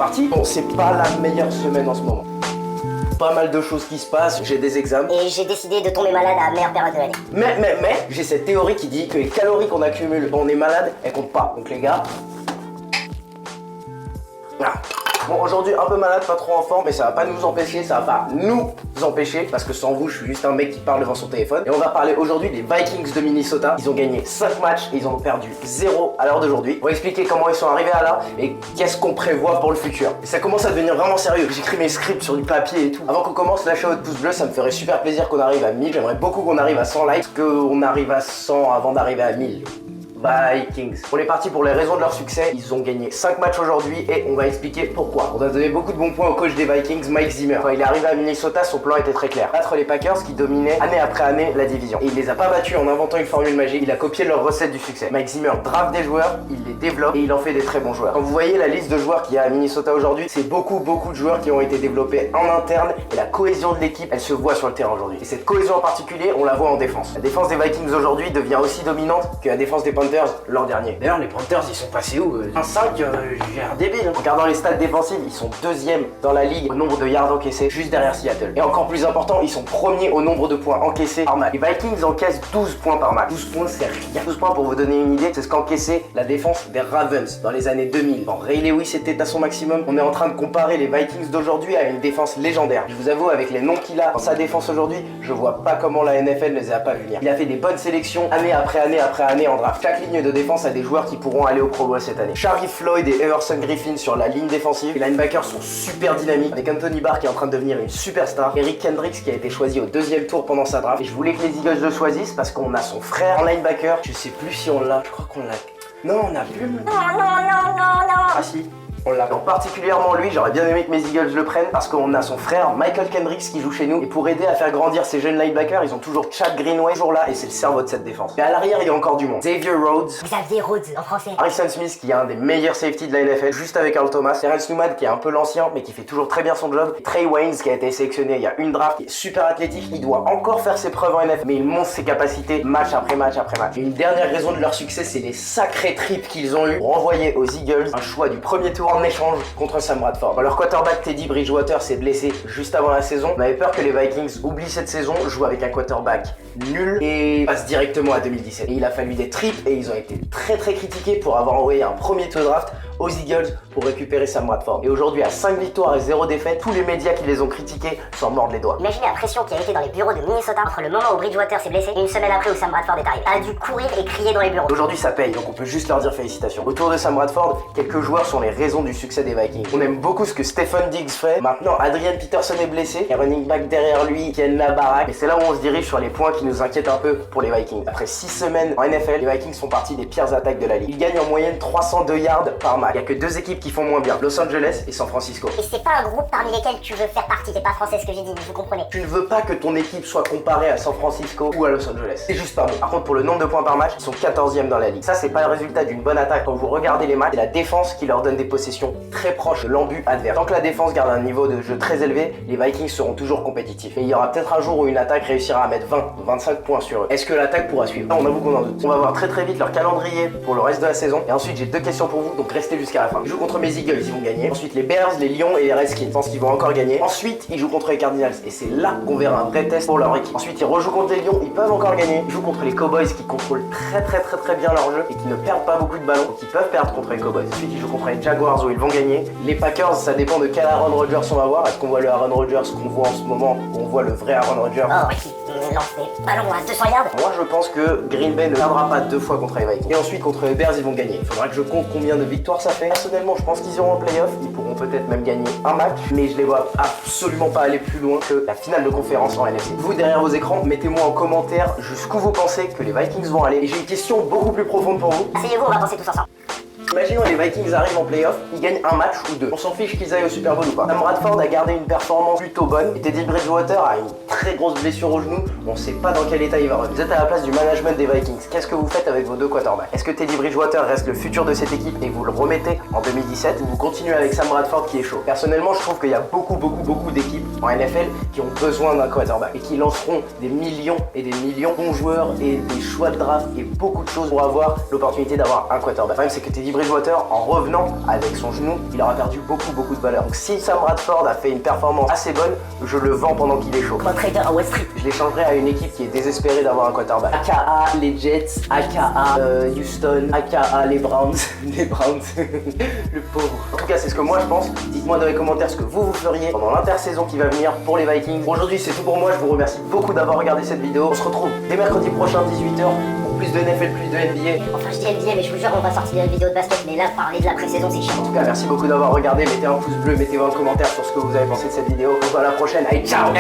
parti. Bon, c'est pas la meilleure semaine en ce moment. Pas mal de choses qui se passent, j'ai des examens. Et j'ai décidé de tomber malade à la meilleure période de l'année. Mais, j'ai cette théorie qui dit que les calories qu'on accumule quand on est malade, elles comptent pas. Donc les gars... Ah. Bon, aujourd'hui un peu malade, pas trop en forme, mais ça va pas nous empêcher, ça va pas nous empêcher, parce que sans vous, je suis juste un mec qui parle devant son téléphone. Et on va parler aujourd'hui des Vikings de Minnesota. Ils ont gagné 5 matchs et ils ont perdu 0 à l'heure d'aujourd'hui. On va expliquer comment ils sont arrivés à là et qu'est-ce qu'on prévoit pour le futur. Et ça commence à devenir vraiment sérieux. J'écris mes scripts sur du papier et tout. Avant qu'on commence, lâchez votre pouce bleu, ça me ferait super plaisir qu'on arrive à 1000. J'aimerais beaucoup qu'on arrive à 100 likes, qu'on arrive à 100 avant d'arriver à 1000. Vikings. On est parti pour les raisons de leur succès. Ils ont gagné 5 matchs aujourd'hui et on va expliquer pourquoi. On a donné beaucoup de bons points au coach des Vikings, Mike Zimmer. Quand il est arrivé à Minnesota, son plan était très clair. Battre les Packers qui dominaient année après année la division. Et il les a pas battus en inventant une formule magique. Il a copié leur recette du succès. Mike Zimmer draft des joueurs, il les développe et il en fait des très bons joueurs. Quand vous voyez la liste de joueurs qu'il y a à Minnesota aujourd'hui, c'est beaucoup de joueurs qui ont été développés en interne et la cohésion de l'équipe, elle se voit sur le terrain aujourd'hui. Et cette cohésion en particulier, on la voit en défense. La défense des Vikings aujourd'hui devient aussi dominante que la défense des Panthers l'an dernier. D'ailleurs, les Panthers, ils sont passés où Un 5, j'ai l'air débile. En regardant les stats défensives, ils sont 2e dans la ligue au nombre de yards encaissés, juste derrière Seattle. Et encore plus important, ils sont premiers au nombre de points encaissés par match. Les Vikings encaissent 12 points par match. 12 points, c'est rien. 12 points, pour vous donner une idée, c'est ce qu'encaissait la défense des Ravens dans les années 2000. Quand Ray Lewis était à son maximum, on est en train de comparer les Vikings d'aujourd'hui à une défense légendaire. Je vous avoue, avec les noms qu'il a dans sa défense aujourd'hui, je vois pas comment la NFL ne les a pas vu venir. Il a fait des bonnes sélections année après année en draft. Chaque ligne de défense a des joueurs qui pourront aller au Pro Bowl cette année. Sharif Floyd et Everson Griffin sur la ligne défensive. Les linebackers sont super dynamiques, avec Anthony Barr qui est en train de devenir une superstar. Eric Kendricks qui a été choisi au 2e tour pendant sa draft. Et je voulais que les Eagles le choisissent parce qu'on a son frère en linebacker. Je sais plus si on l'a. Je crois qu'on l'a. Non, on a plus. Non. Ah si. On l'a. Donc particulièrement lui, j'aurais bien aimé que mes Eagles le prennent parce qu'on a son frère Michael Kendricks qui joue chez nous et pour aider à faire grandir ces jeunes linebackers, ils ont toujours Chad Greenway toujours là et c'est le cerveau de cette défense. Et à l'arrière, il y a encore du monde. Xavier Rhodes, Xavier Rhodes en français. Harrison Smith qui est un des meilleurs safety de la NFL juste avec Earl Thomas, Terrence Newman qui est un peu l'ancien mais qui fait toujours très bien son job, et Trey Waynes qui a été sélectionné il y a une draft, qui est super athlétique, il doit encore faire ses preuves en NFL mais il montre ses capacités match après match après match. Et une dernière raison de leur succès, c'est les sacrés trips qu'ils ont eu pour envoyer aux Eagles un choix du 1er tour en échange contre Sam Bradford. Quand leur quarterback Teddy Bridgewater s'est blessé juste avant la saison, on avait peur que les Vikings oublient cette saison, jouent avec un quarterback nul et passent directement à 2017. Et il a fallu des trips et ils ont été très critiqués pour avoir envoyé un 1er tour draft aux Eagles pour récupérer Sam Bradford. Et aujourd'hui, à 5 victoires et 0 défaites, tous les médias qui les ont critiqués s'en mordent les doigts. Imaginez la pression qui a été dans les bureaux de Minnesota entre le moment où Bridgewater s'est blessé et une semaine après où Sam Bradford est arrivé. A dû courir et crier dans les bureaux. Aujourd'hui, ça paye, donc on peut juste leur dire félicitations. Autour de Sam Bradford, quelques joueurs sont les raisons du succès des Vikings. On aime beaucoup ce que Stephen Diggs fait. Maintenant, Adrian Peterson est blessé. Il y a running back derrière lui, tiennent la baraque. Et c'est là où on se dirige sur les points qui nous inquiètent un peu pour les Vikings. Après 6 semaines en NFL, les Vikings font partie des pires attaques de la ligue. Ils gagnent en moyenne 302 yards par match. Il y a que 2 équipes qui font moins bien, Los Angeles et San Francisco. Et c'est pas un groupe parmi lesquels tu veux faire partie, c'est pas français ce que j'ai dit, vous comprenez. Tu ne veux pas que ton équipe soit comparée à San Francisco ou à Los Angeles. C'est juste pas bon. Par contre, pour le nombre de points par match, ils sont 14e dans la ligue. Ça, c'est pas le résultat d'une bonne attaque. Quand vous regardez les matchs, c'est la défense qui leur donne des possessions très proches de l'embut adverse. Tant que la défense garde un niveau de jeu très élevé, les Vikings seront toujours compétitifs. Et il y aura peut-être un jour où une attaque réussira à mettre 20 ou 25 points sur eux. Est-ce que l'attaque pourra suivre? On avoue qu'on en doute. On va voir très vite leur calendrier pour le reste de la saison. Et ensuite, j'ai 2 questions pour vous, donc restez jusqu'à la fin. Ils jouent contre mes Eagles, ils vont gagner. Ensuite, les Bears, les Lions et les Redskins. Je pense qu'ils vont encore gagner. Ensuite, ils jouent contre les Cardinals. Et c'est là qu'on verra un vrai test pour leur équipe. Ensuite, ils rejouent contre les Lions, ils peuvent encore gagner. Ils jouent contre les Cowboys qui contrôlent très bien leur jeu et qui ne perdent pas beaucoup de ballons. Donc ils peuvent perdre contre les Cowboys. Ensuite, ils jouent contre les Jaguars où ils vont gagner. Les Packers, ça dépend de quel Aaron Rodgers on va voir. Est-ce qu'on voit le Aaron Rodgers qu'on voit en ce moment ou on voit le vrai Aaron Rodgers? Oh, qui lance des ballons à 200 yards. Moi, je pense que Green Bay ne perdra pas 2 fois contre les Vikings. Et ensuite, contre les Bears, ils vont gagner. Il faudra que je compte combien de victoires ça fait. Personnellement, je pense qu'ils iront en playoff. Ils pourront peut-être même gagner un match, mais je les vois absolument pas aller plus loin que la finale de conférence en NFC. Vous, derrière vos écrans, mettez-moi en commentaire jusqu'où vous pensez que les Vikings vont aller. Et j'ai une question beaucoup plus profonde pour vous. Asseyez-vous, on va penser tous ensemble. Imaginons les Vikings arrivent en playoff, ils gagnent un match ou 2. On s'en fiche qu'ils aillent au Super Bowl ou pas. Sam Bradford a gardé une performance plutôt bonne et Teddy Bridgewater a une très grosse blessure au genou. On sait pas dans quel état il va revenir. Vous êtes à la place du management des Vikings. Qu'est-ce que vous faites avec vos 2 quarterbacks? Est-ce que Teddy Bridgewater reste le futur de cette équipe et vous le remettez en 2017 ou vous continuez avec Sam Bradford qui est chaud? Personnellement, je trouve qu'il y a beaucoup d'équipes en NFL qui ont besoin d'un quarterback et qui lanceront des millions et des millions de bons joueurs et des choix de draft et beaucoup de choses pour avoir l'opportunité d'avoir un quarterback. Le problème, c'est que Teddy Bridgewater, en revenant avec son genou, il aura perdu beaucoup de valeur. Donc si Sam Bradford a fait une performance assez bonne, je le vends pendant qu'il est chaud. Comme un trader à Wall Street. Je l'échangerai à une équipe qui est désespérée d'avoir un quarterback. AKA les Jets, AKA Houston, AKA les Browns. Les Browns, le pauvre. En tout cas, c'est ce que moi je pense. Dites-moi dans les commentaires ce que vous feriez pendant l'intersaison qui va venir pour les Vikings. Aujourd'hui, c'est tout pour moi. Je vous remercie beaucoup d'avoir regardé cette vidéo. On se retrouve dès mercredi prochain, 18h, pour plus de NFL, plus de NBA. Enfin, je dis NBA, mais je vous jure, on va sortir des vidéos de basket. Mais là, parler de la pré-saison, c'est chiant. En tout cas, merci beaucoup d'avoir regardé. Mettez un pouce bleu, mettez un commentaire sur ce que vous avez pensé de cette vidéo. On se voit à la prochaine. Allez, ciao!